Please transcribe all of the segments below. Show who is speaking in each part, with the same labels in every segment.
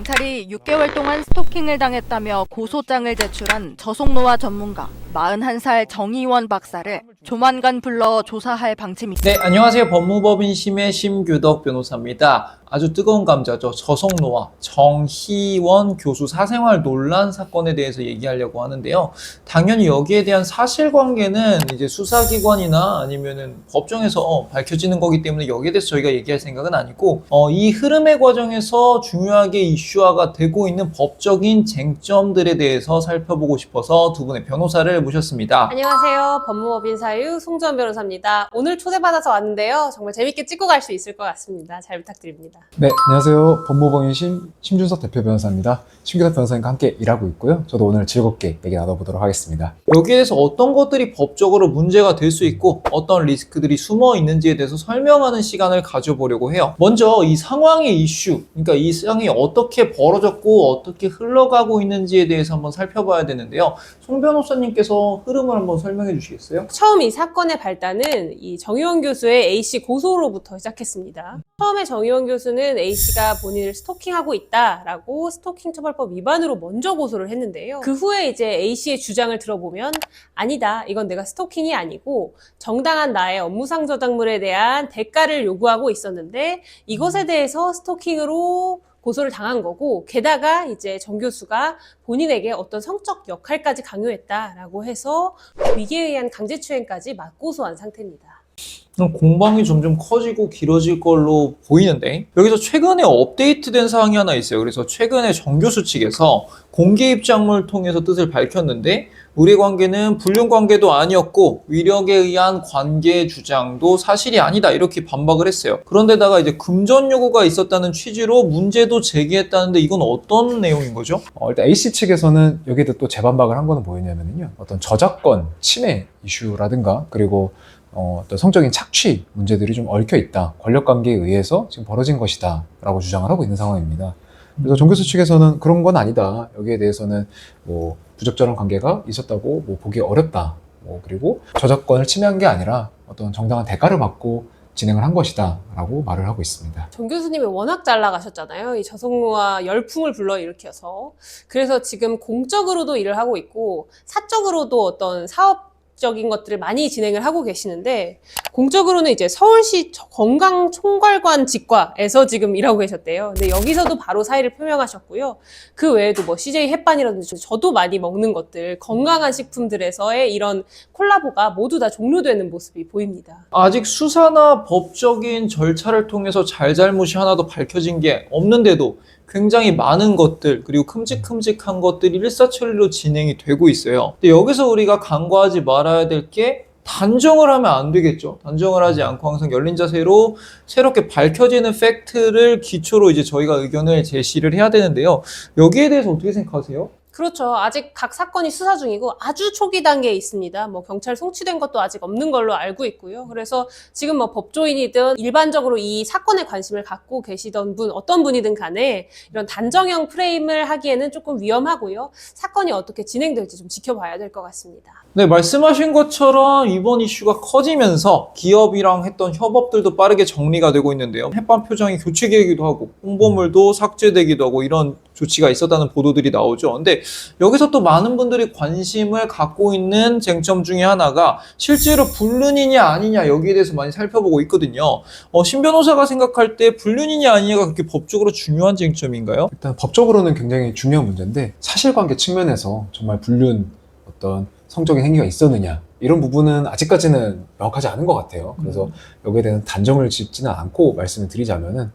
Speaker 1: 경찰이 6개월 동안 스토킹을 당했다며 고소장을 제출한 저속노화 전문가 41살 정의원 박사를 조만간 불러 조사할 방침입니다.
Speaker 2: 네, 안녕하세요. 법무법인심의 심규덕 변호사입니다. 아주 뜨거운 감자죠. 저속노화 정희원 교수 사생활 논란 사건에 대해서 얘기하려고 하는데요. 당연히 여기에 대한 사실관계는 이제 수사기관이나 아니면은 법정에서 밝혀지는 거기 때문에 여기에 대해서 저희가 얘기할 생각은 아니고 이 흐름의 과정에서 중요하게 이슈화가 되고 있는 법적인 쟁점들에 대해서 살펴보고 싶어서 두 분의 변호사를 모셨습니다.
Speaker 3: 안녕하세요. 법무법인 사유 송주원 변호사입니다. 오늘 초대받아서 왔는데요. 정말 재밌게 찍고 갈 수 있을 것 같습니다. 잘 부탁드립니다.
Speaker 4: 네, 안녕하세요. 법무법인 심준석 대표 변호사입니다. 심규덕 변호사님과 함께 일하고 있고요. 저도 오늘 즐겁게 얘기 나눠보도록 하겠습니다.
Speaker 2: 여기에 대해서 어떤 것들이 법적으로 문제가 될 수 있고 어떤 리스크들이 숨어 있는지에 대해서 설명하는 시간을 가져보려고 해요. 먼저 이 상황의 이슈, 그러니까 이 상황이 어떻게 벌어졌고 어떻게 흘러가고 있는지에 대해서 한번 살펴봐야 되는데요. 송 변호사님께서 흐름을 한번 설명해 주시겠어요?
Speaker 3: 처음 이 사건의 발단은 이 정의원 교수의 A씨 고소로부터 시작했습니다. 처음에 정의원 교수는 A씨가 본인을 스토킹하고 있다라고 스토킹 처벌법 위반으로 먼저 고소를 했는데요. 그 후에 이제 A씨의 주장을 들어보면 아니다, 이건 내가 스토킹이 아니고 정당한 나의 업무상 저작물에 대한 대가를 요구하고 있었는데 이것에 대해서 스토킹으로 고소를 당한 거고, 게다가 이제 정 교수가 본인에게 어떤 성적 역할까지 강요했다라고 해서 위계에 의한 강제추행까지 맞고소한 상태입니다.
Speaker 2: 공방이 점점 커지고 길어질 걸로 보이는데 여기서 최근에 업데이트된 사항이 하나 있어요. 그래서 최근에 정 교수 측에서 공개 입장문을 통해서 뜻을 밝혔는데 우리 관계는 불륜 관계도 아니었고 위력에 의한 관계 주장도 사실이 아니다 이렇게 반박을 했어요. 그런데다가 이제 금전 요구가 있었다는 취지로 문제도 제기했다는데 이건 어떤 내용인 거죠?
Speaker 4: 일단 A씨 측에서는 여기에 또 재반박을 한 거는 뭐였냐면요. 어떤 저작권 침해 이슈라든가 그리고 어떤 성적인 착취 문제들이 좀 얽혀 있다. 권력 관계에 의해서 지금 벌어진 것이다. 라고 주장을 하고 있는 상황입니다. 그래서 정 교수 측에서는 그런 건 아니다. 여기에 대해서는 뭐 부적절한 관계가 있었다고 뭐 보기 어렵다. 그리고 저작권을 침해한 게 아니라 어떤 정당한 대가를 받고 진행을 한 것이다. 라고 말을 하고 있습니다.
Speaker 3: 정 교수님이 워낙 잘 나가셨잖아요. 이 저속노화 열풍을 불러일으켜서. 그래서 지금 공적으로도 일을 하고 있고 사적으로도 어떤 사업적인 것들을 많이 진행을 하고 계시는데, 공적으로는 이제 서울시 건강총괄관 직과에서 지금 일하고 계셨대요. 근데 여기서도 바로 사의를 표명하셨고요. 그 외에도 뭐 CJ 햇반이라든지 저도 많이 먹는 것들, 건강한 식품들에서의 이런 콜라보가 모두 다 종료되는 모습이 보입니다.
Speaker 2: 아직 수사나 법적인 절차를 통해서 잘잘못이 하나도 밝혀진 게 없는데도 굉장히 많은 것들 그리고 큼직큼직한 것들이 일사천리로 진행이 되고 있어요. 근데 여기서 우리가 간과하지 말아야 될 게 단정을 하면 안 되겠죠. 단정을 하지 않고 항상 열린 자세로 새롭게 밝혀지는 팩트를 기초로 이제 저희가 의견을 제시를 해야 되는데요. 여기에 대해서 어떻게 생각하세요?
Speaker 3: 그렇죠. 아직 각 사건이 수사 중이고 아주 초기 단계에 있습니다. 뭐 경찰 송치된 것도 아직 없는 걸로 알고 있고요. 그래서 지금 뭐 법조인이든 일반적으로 이 사건에 관심을 갖고 계시던 분, 어떤 분이든 간에 이런 단정형 프레임을 하기에는 조금 위험하고요. 사건이 어떻게 진행될지 좀 지켜봐야 될 것 같습니다.
Speaker 2: 네, 말씀하신 것처럼 이번 이슈가 커지면서 기업이랑 했던 협업들도 빠르게 정리가 되고 있는데요. 햇반 표정이 교체되기도 하고 홍보물도 삭제되기도 하고 이런 조치가 있었다는 보도들이 나오죠. 근데 여기서 또 많은 분들이 관심을 갖고 있는 쟁점 중에 하나가 실제로 불륜이냐 아니냐 여기에 대해서 많이 살펴보고 있거든요. 신 변호사가 생각할 때 불륜이냐 아니냐가 그렇게 법적으로 중요한 쟁점인가요?
Speaker 4: 일단 법적으로는 굉장히 중요한 문제인데 사실관계 측면에서 정말 불륜 어떤 성적인 행위가 있었느냐 이런 부분은 아직까지는 명확하지 않은 것 같아요. 그래서 여기에 대한 단정을 짓지는 않고 말씀을 드리자면은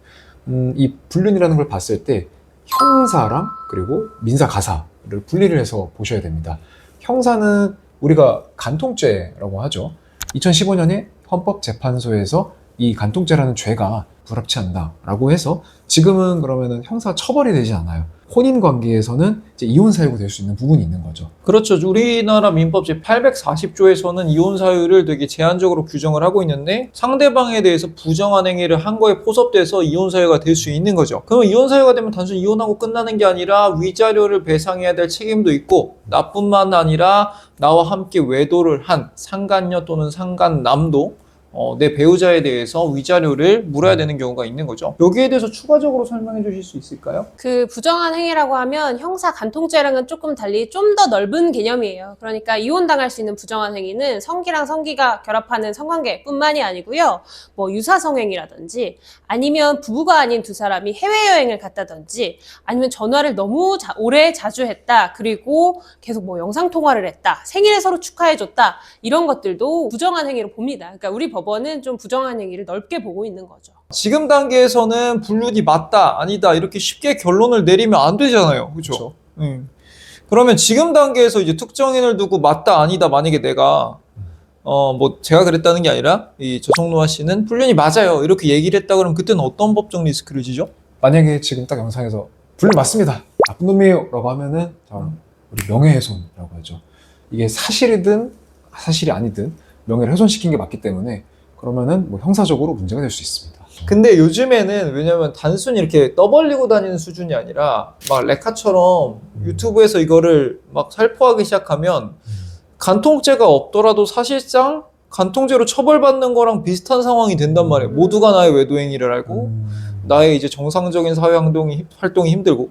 Speaker 4: 이 불륜이라는 걸 봤을 때 형사랑 그리고 민사 가사를 분리를 해서 보셔야 됩니다. 형사는 우리가 간통죄라고 하죠. 2015년에 헌법재판소에서 이 간통죄라는 죄가 불합치 않다라고 해서 지금은 그러면은 형사 처벌이 되지 않아요. 혼인 관계에서는 이제 이혼 사유가 될 수 있는 부분이 있는 거죠.
Speaker 2: 그렇죠. 우리나라 민법 제840조에서는 이혼 사유를 되게 제한적으로 규정을 하고 있는데 상대방에 대해서 부정한 행위를 한 거에 포섭돼서 이혼 사유가 될 수 있는 거죠. 그러면 이혼 사유가 되면 단순히 이혼하고 끝나는 게 아니라 위자료를 배상해야 될 책임도 있고 나뿐만 아니라 나와 함께 외도를 한 상간녀 또는 상간남도 내 배우자에 대해서 위자료를 물어야 되는 경우가 있는 거죠. 여기에 대해서 추가적으로 설명해 주실 수 있을까요?
Speaker 3: 그 부정한 행위라고 하면 형사 간통죄랑은 조금 달리 좀 더 넓은 개념이에요. 그러니까 이혼당할 수 있는 부정한 행위는 성기랑 성기가 결합하는 성관계뿐만이 아니고요. 뭐 유사성행위라든지 아니면 부부가 아닌 두 사람이 해외여행을 갔다든지 아니면 전화를 너무 오래 자주 했다. 그리고 계속 뭐 영상통화를 했다. 생일에 서로 축하해줬다. 이런 것들도 부정한 행위로 봅니다. 그러니까 우리 법원은 좀 부정한 행위를 넓게 보고 있는 거죠.
Speaker 2: 지금 단계에서는 불륜이 맞다, 아니다 이렇게 쉽게 결론을 내리면 안 되잖아요. 그렇죠? 그러면 지금 단계에서 이제 특정인을 두고 맞다, 아니다 만약에 내가 뭐 제가 그랬다는 게 아니라 이 조성노아 씨는 불륜이 맞아요 이렇게 얘기를 했다 그러면 그때는 어떤 법적 리스크를 지죠?
Speaker 4: 만약에 지금 딱 영상에서 불륜 맞습니다. 나쁜 놈이에요. 라고 하면은 우리 명예훼손이라고 하죠. 이게 사실이든 사실이 아니든 명예를 훼손시킨 게 맞기 때문에 그러면은 뭐 형사적으로 문제가 될 수 있습니다.
Speaker 2: 근데 요즘에는 왜냐면 단순히 이렇게 떠벌리고 다니는 수준이 아니라 막 레카처럼 유튜브에서 이거를 막 살포하기 시작하면 간통죄가 없더라도 사실상 간통죄로 처벌받는 거랑 비슷한 상황이 된단 말이에요. 모두가 나의 외도행위를 알고 나의 이제 정상적인 사회 활동이 힘들고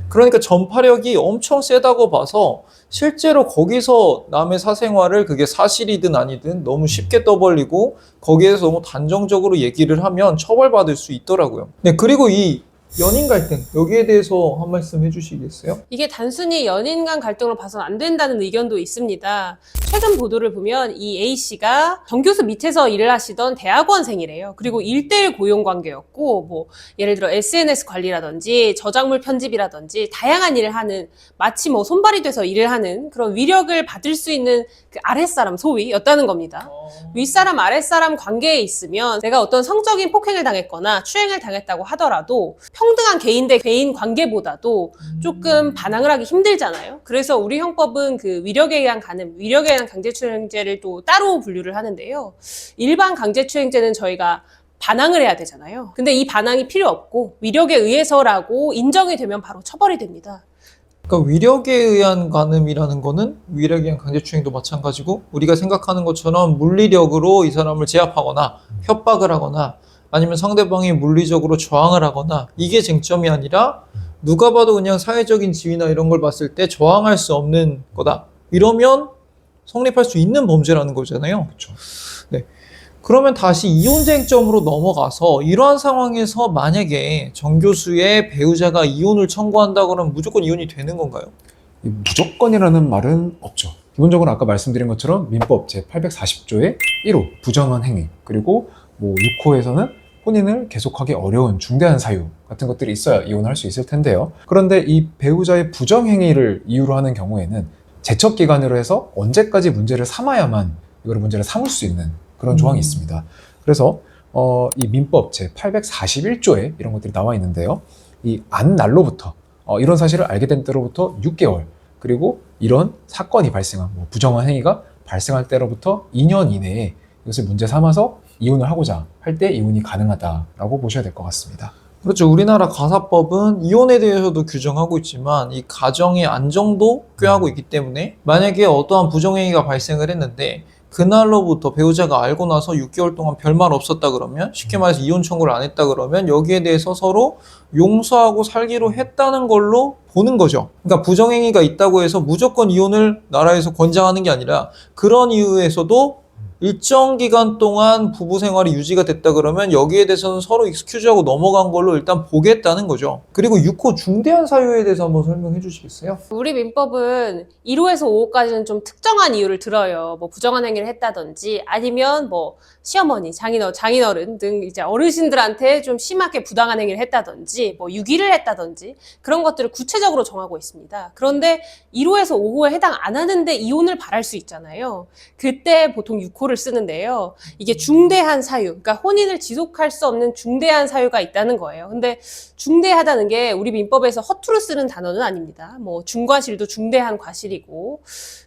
Speaker 2: 그러니까 전파력이 엄청 세다고 봐서 실제로 거기서 남의 사생활을 그게 사실이든 아니든 너무 쉽게 떠벌리고 거기에서 너무 단정적으로 얘기를 하면 처벌받을 수 있더라고요. 네, 그리고 이 연인 갈등 여기에 대해서 한 말씀 해주시겠어요?
Speaker 3: 이게 단순히 연인 간 갈등으로 봐서는 안 된다는 의견도 있습니다. 최근 보도를 보면 이 A씨가 정교수 밑에서 일을 하시던 대학원생이래요. 그리고 1:1 고용 관계였고 뭐 예를 들어 SNS 관리라든지 저작물 편집이라든지 다양한 일을 하는 마치 뭐 손발이 돼서 일을 하는 그런 위력을 받을 수 있는 그 아랫사람 소위였다는 겁니다. 윗사람 아랫사람 관계에 있으면 내가 어떤 성적인 폭행을 당했거나 추행을 당했다고 하더라도 평등한 개인 대 개인 관계보다도 조금 반항을 하기 힘들잖아요. 그래서 우리 형법은 그 위력에 의한 간음, 위력에 의한 강제추행죄를 또 따로 분류를 하는데요. 일반 강제추행죄는 저희가 반항을 해야 되잖아요. 근데 이 반항이 필요 없고 위력에 의해서라고 인정이 되면 바로 처벌이 됩니다.
Speaker 2: 그러니까 위력에 의한 간음이라는 거는 위력에 의한 강제추행도 마찬가지고 우리가 생각하는 것처럼 물리력으로 이 사람을 제압하거나 협박을 하거나 아니면 상대방이 물리적으로 저항을 하거나 이게 쟁점이 아니라 누가 봐도 그냥 사회적인 지위나 이런 걸 봤을 때 저항할 수 없는 거다. 이러면 성립할 수 있는 범죄라는 거잖아요.
Speaker 4: 그렇죠.
Speaker 2: 네. 그러면 다시 이혼 쟁점으로 넘어가서 이러한 상황에서 만약에 정 교수의 배우자가 이혼을 청구한다 그러면 무조건 이혼이 되는 건가요?
Speaker 4: 무조건이라는 말은 없죠. 기본적으로 아까 말씀드린 것처럼 민법 제840조의 1호 부정한 행위 그리고 뭐 6호에서는 혼인을 계속하기 어려운 중대한 사유 같은 것들이 있어야 이혼할 수 있을 텐데요. 그런데 이 배우자의 부정행위를 이유로 하는 경우에는 제척기간으로 해서 언제까지 문제를 삼아야만 이거를 문제를 삼을 수 있는 그런 조항이 있습니다. 그래서 이 민법 제841조에 이런 것들이 나와 있는데요. 이 안 날로부터 이런 사실을 알게 된 때로부터 6개월 그리고 이런 사건이 발생한 부정한 행위가 발생할 때로부터 2년 이내에 이것을 문제 삼아서 이혼을 하고자 할 때 이혼이 가능하다라고 보셔야 될 것 같습니다.
Speaker 2: 그렇죠. 우리나라 가사법은 이혼에 대해서도 규정하고 있지만 이 가정의 안정도 꾀하고 있기 때문에 만약에 어떠한 부정행위가 발생을 했는데 그날로부터 배우자가 알고 나서 6개월 동안 별말 없었다 그러면 쉽게 말해서 이혼 청구를 안 했다 그러면 여기에 대해서 서로 용서하고 살기로 했다는 걸로 보는 거죠. 그러니까 부정행위가 있다고 해서 무조건 이혼을 나라에서 권장하는 게 아니라 그런 이유에서도 일정 기간 동안 부부 생활이 유지가 됐다 그러면 여기에 대해서는 서로 익스큐즈하고 넘어간 걸로 일단 보겠다는 거죠. 그리고 6호 중대한 사유에 대해서 한번 설명해 주시겠어요?
Speaker 3: 우리 민법은 1호에서 5호까지는 좀 특정한 이유를 들어요. 뭐 부정한 행위를 했다든지 아니면 뭐 시어머니, 장인어른 등 이제 어르신들한테 좀 심하게 부당한 행위를 했다든지 뭐 유기를 했다든지 그런 것들을 구체적으로 정하고 있습니다. 그런데 1호에서 5호에 해당 안 하는데 이혼을 바랄 수 있잖아요. 그때 보통 6호를 쓰는데요. 이게 중대한 사유, 그러니까 혼인을 지속할 수 없는 중대한 사유가 있다는 거예요. 근데 중대하다는 게 우리 민법에서 허투루 쓰는 단어는 아닙니다. 뭐 중과실도 중대한 과실이고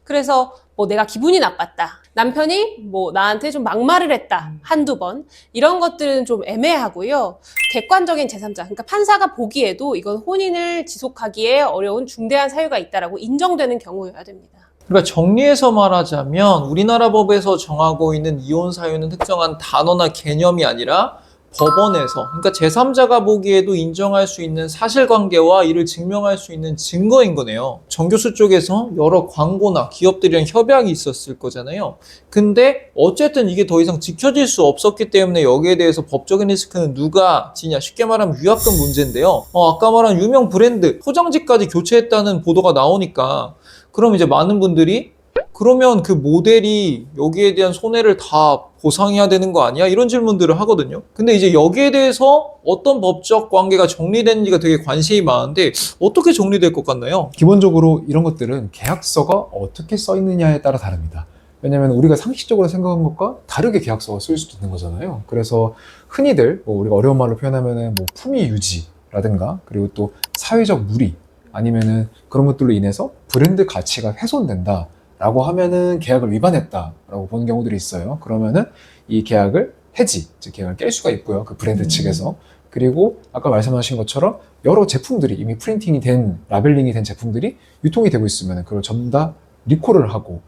Speaker 3: 그래서 뭐 내가 기분이 나빴다. 남편이 뭐 나한테 좀 막말을 했다. 한두 번. 이런 것들은 좀 애매하고요. 객관적인 제3자, 그러니까 판사가 보기에도 이건 혼인을 지속하기에 어려운 중대한 사유가 있다라고 인정되는 경우여야 됩니다.
Speaker 2: 그러니까 정리해서 말하자면 우리나라 법에서 정하고 있는 이혼 사유는 특정한 단어나 개념이 아니라 법원에서, 그러니까 제3자가 보기에도 인정할 수 있는 사실관계와 이를 증명할 수 있는 증거인 거네요. 정 교수 쪽에서 여러 광고나 기업들이랑 협약이 있었을 거잖아요. 근데 어쨌든 이게 더 이상 지켜질 수 없었기 때문에 여기에 대해서 법적인 리스크는 누가 지냐, 쉽게 말하면 위약금 문제인데요. 아까 말한 유명 브랜드 포장지까지 교체했다는 보도가 나오니까 그럼 이제 많은 분들이 그러면 그 모델이 여기에 대한 손해를 다 보상해야 되는 거 아니야? 이런 질문들을 하거든요. 근데 이제 여기에 대해서 어떤 법적 관계가 정리되는지가 되게 관심이 많은데 어떻게 정리될 것 같나요?
Speaker 4: 기본적으로 이런 것들은 계약서가 어떻게 써 있느냐에 따라 다릅니다. 왜냐하면 우리가 상식적으로 생각한 것과 다르게 계약서가 쓸 수도 있는 거잖아요. 그래서 흔히들 우리가 어려운 말로 표현하면은 품위 유지라든가 그리고 또 사회적 무리 아니면은 그런 것들로 인해서 브랜드 가치가 훼손된다. 라고 하면은 계약을 위반했다라고 보는 경우들이 있어요. 그러면은 이 계약을 해지, 즉 계약을 깰 수가 있고요. 그 브랜드 측에서. 그리고 아까 말씀하신 것처럼 여러 제품들이 이미 프린팅이 된, 라벨링이 된 제품들이 유통이 되고 있으면 그걸 전부 다 리콜을 하고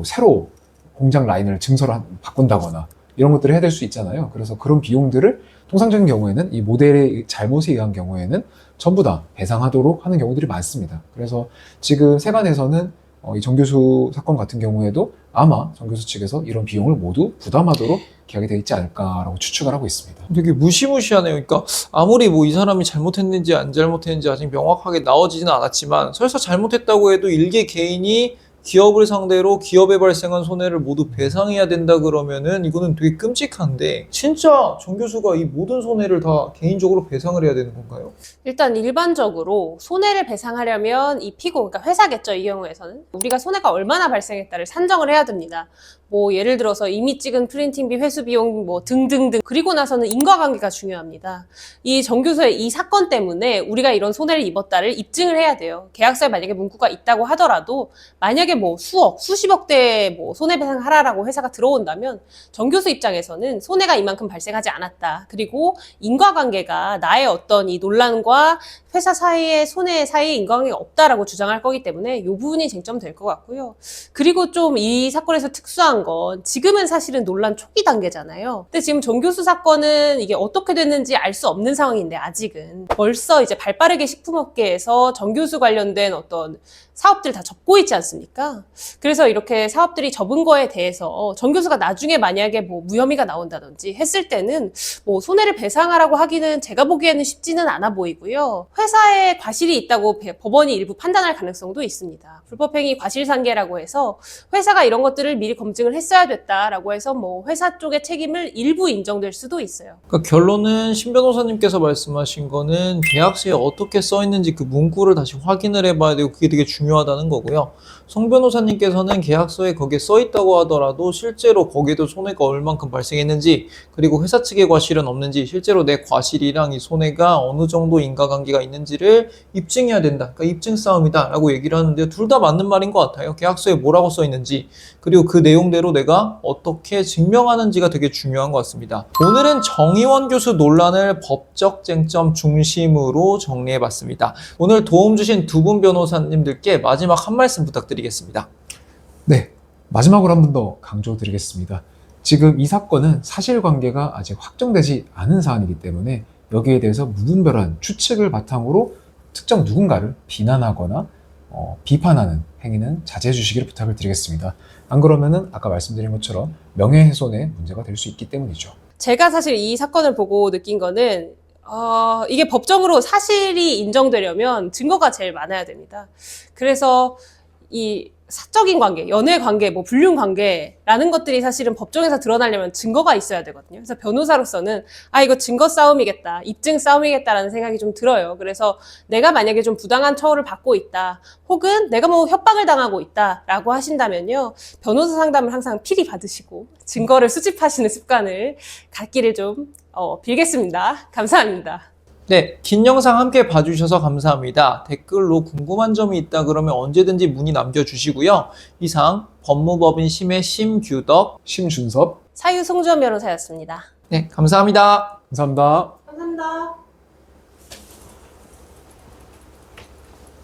Speaker 4: 새로 공장 라인을 증설을 바꾼다거나 이런 것들을 해야 될 수 있잖아요. 그래서 그런 비용들을 통상적인 경우에는 이 모델의 잘못에 의한 경우에는 전부 다 배상하도록 하는 경우들이 많습니다. 그래서 지금 세관에서는 이 정 교수 사건 같은 경우에도 아마 정 교수 측에서 이런 비용을 모두 부담하도록 계약이 되어 있지 않을까라고 추측을 하고 있습니다.
Speaker 2: 되게 무시무시하네요. 그러니까 아무리 이 사람이 잘못했는지 안 잘못했는지 아직 명확하게 나오지는 않았지만 설사 잘못했다고 해도 일개 개인이 기업을 상대로 기업에 발생한 손해를 모두 배상해야 된다 그러면은 이거는 되게 끔찍한데 진짜 정 교수가 이 모든 손해를 다 개인적으로 배상을 해야 되는 건가요?
Speaker 3: 일단 일반적으로 손해를 배상하려면 이 피고, 그러니까 회사겠죠, 이 경우에서는. 우리가 손해가 얼마나 발생했다를 산정을 해야 됩니다. 예를 들어서 이미 찍은 프린팅비, 회수비용 등등등. 그리고 나서는 인과관계가 중요합니다. 이 정 교수의 이 사건 때문에 우리가 이런 손해를 입었다를 입증을 해야 돼요. 계약서에 만약에 문구가 있다고 하더라도 만약에 수억, 수십억대 손해배상하라라고 회사가 들어온다면 정 교수 입장에서는 손해가 이만큼 발생하지 않았다. 그리고 인과관계가 나의 어떤 이 논란과 회사 사이의 손해 사이에 인과관계가 없다라고 주장할 거기 때문에 이 부분이 쟁점될 것 같고요. 그리고 좀 이 사건에서 특수한 건 지금은 사실은 논란 초기 단계잖아요. 근데 지금 정 교수 사건은 이게 어떻게 됐는지 알 수 없는 상황인데 아직은 벌써 이제 발빠르게 식품업계에서 정 교수 관련된 어떤 사업들 다 접고 있지 않습니까? 그래서 이렇게 사업들이 접은 거에 대해서 정 교수가 나중에 만약에 무혐의가 나온다든지 했을 때는 손해를 배상하라고 하기는 제가 보기에는 쉽지는 않아 보이고요. 회사에 과실이 있다고 법원이 일부 판단할 가능성도 있습니다. 불법행위 과실상계라고 해서 회사가 이런 것들을 미리 검증을 했어야 됐다라고 해서 회사 쪽의 책임을 일부 인정될 수도 있어요.
Speaker 2: 그러니까 결론은 신 변호사님께서 말씀하신 거는 계약서에 어떻게 써 있는지 그 문구를 다시 확인을 해봐야 되고 그게 되게 중요하다는 거고요. 송 변호사님께서는 계약서에 거기에 써 있다고 하더라도 실제로 거기에도 손해가 얼만큼 발생했는지 그리고 회사 측의 과실은 없는지 실제로 내 과실이랑 이 손해가 어느 정도 인과관계가 있는지를 입증해야 된다. 그러니까 입증 싸움이다 라고 얘기를 하는데 둘 다 맞는 말인 것 같아요. 계약서에 뭐라고 써 있는지 그리고 그 내용대로 내가 어떻게 증명하는지가 되게 중요한 것 같습니다. 오늘은 정의원 교수 논란을 법적 쟁점 중심으로 정리해봤습니다. 오늘 도움 주신 두 분 변호사님들께 마지막 한 말씀 부탁드리겠습니다.
Speaker 4: 네, 마지막으로 한 번 더 강조드리겠습니다. 지금 이 사건은 사실관계가 아직 확정되지 않은 사안이기 때문에 여기에 대해서 무분별한 추측을 바탕으로 특정 누군가를 비난하거나 비판하는 행위는 자제해 주시기를 부탁을 드리겠습니다. 안 그러면은 아까 말씀드린 것처럼 명예훼손의 문제가 될 수 있기 때문이죠.
Speaker 3: 제가 사실 이 사건을 보고 느낀 거는 이게 법적으로 사실이 인정되려면 증거가 제일 많아야 됩니다. 그래서 이 사적인 관계, 연애 관계, 불륜 관계라는 것들이 사실은 법정에서 드러나려면 증거가 있어야 되거든요. 그래서 변호사로서는 이거 증거 싸움이겠다, 입증 싸움이겠다라는 생각이 좀 들어요. 그래서 내가 만약에 좀 부당한 처우를 받고 있다, 혹은 내가 협박을 당하고 있다라고 하신다면요, 변호사 상담을 항상 필히 받으시고 증거를 수집하시는 습관을 갖기를 좀 빌겠습니다. 감사합니다.
Speaker 2: 네, 긴 영상 함께 봐주셔서 감사합니다. 댓글로 궁금한 점이 있다 그러면 언제든지 문의 남겨주시고요. 이상 법무법인 심의 심규덕,
Speaker 4: 심준섭,
Speaker 3: 사유 송주원 변호사였습니다.
Speaker 2: 네, 감사합니다.
Speaker 4: 감사합니다.
Speaker 3: 감사합니다.